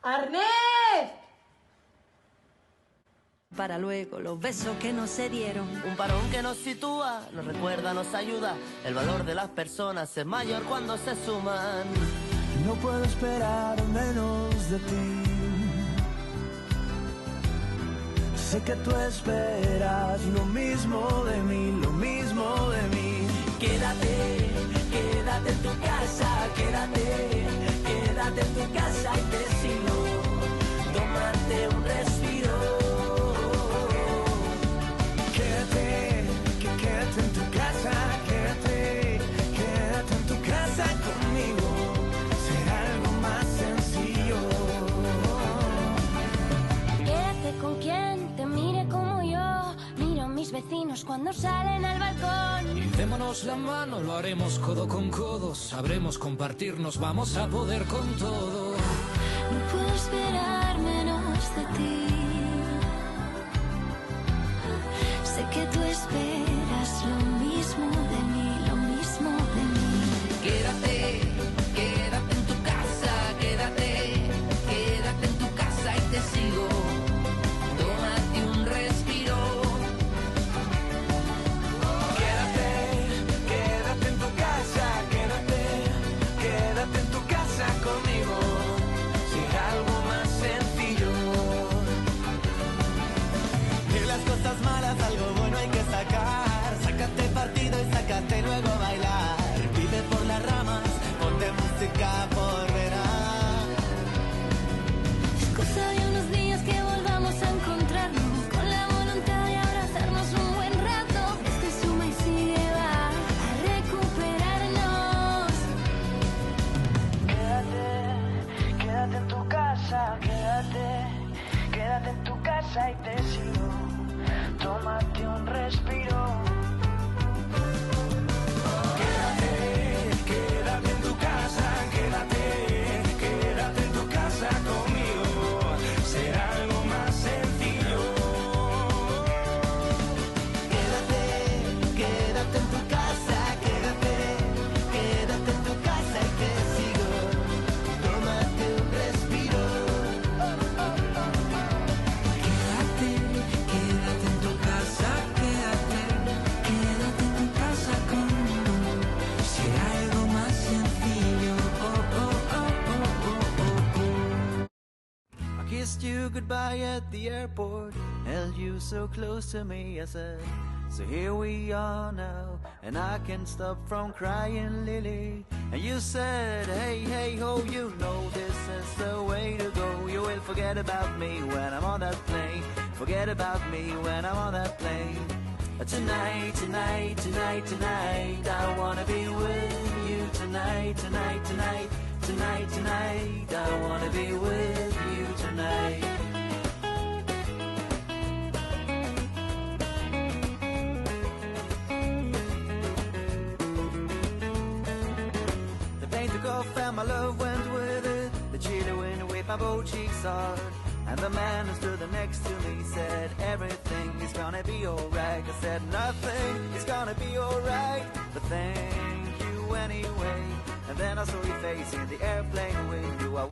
¡Arnés! Para luego los besos que no se dieron. Un parón que nos sitúa, nos recuerda, nos ayuda. El valor de las personas es mayor cuando se suman. No puedo esperar menos de ti. Sé que tú esperas lo mismo de mí, lo mismo de mí. Quédate, quédate en tu casa, quédate, quédate en tu casa y te sigo. Tómate un respiro. Quédate, quédate en tu casa, quédate, quédate en tu casa conmigo. Será algo más sencillo. Quédate con quien te mire como yo. Miro a mis vecinos cuando salen al balcón. Y démonos la mano, lo haremos codo con codo. Sabremos compartirnos, vamos a poder con todo. No puedo esperar menos de ti. Sé que tú esperas lo mismo de mí, lo mismo de mí. Quédate, quédate en tu casa, quédate, quédate en tu casa y te sigo. Tómate un respiro. Quédate, quédate en tu casa, quédate, quédate en tu casa conmigo. Será algo más sencillo. De las cosas malas algo bueno hay que sacar. Sácate partido y sácate luego a bailar. Vive por las ramas, ponte música por verás. Es cosa de unos días que volvamos a encontrarnos, con la voluntad de abrazarnos un buen rato. Este suma y sigue va a recuperarnos. Quédate, quédate en tu casa, quédate, quédate en tu casa y te sigo. Tómate un respiro. Quédate, quédate en tu casa, quédate, quédate en tu casa conmigo. Será algo más sencillo. Quédate, quédate en tu casa, quédate, quédate en tu casa y te sigo. Tómate un respiro. Quédate, quédate en tu casa, quédate, quédate en tu casa conmigo. Será algo más sencillo. I kissed you goodbye at the airport, held you so close to me, I said, so here we are now, and I can't stop from crying, Lily. And you said, hey, hey, ho, you know this is the way to go. You will forget about me when I'm on that plane, Forget about me when I'm on that plane. Tonight, tonight, tonight, tonight, I wanna be with you tonight, tonight, tonight, tonight, tonight, I wanna be with you tonight. The plane took off and my love went with it. The chilly wind waved my both cheeks hard. And the man who stood next to me said, everything is gonna be alright. I said, nothing is gonna be alright, but thank you anyway. And then I saw your face in the airplane window.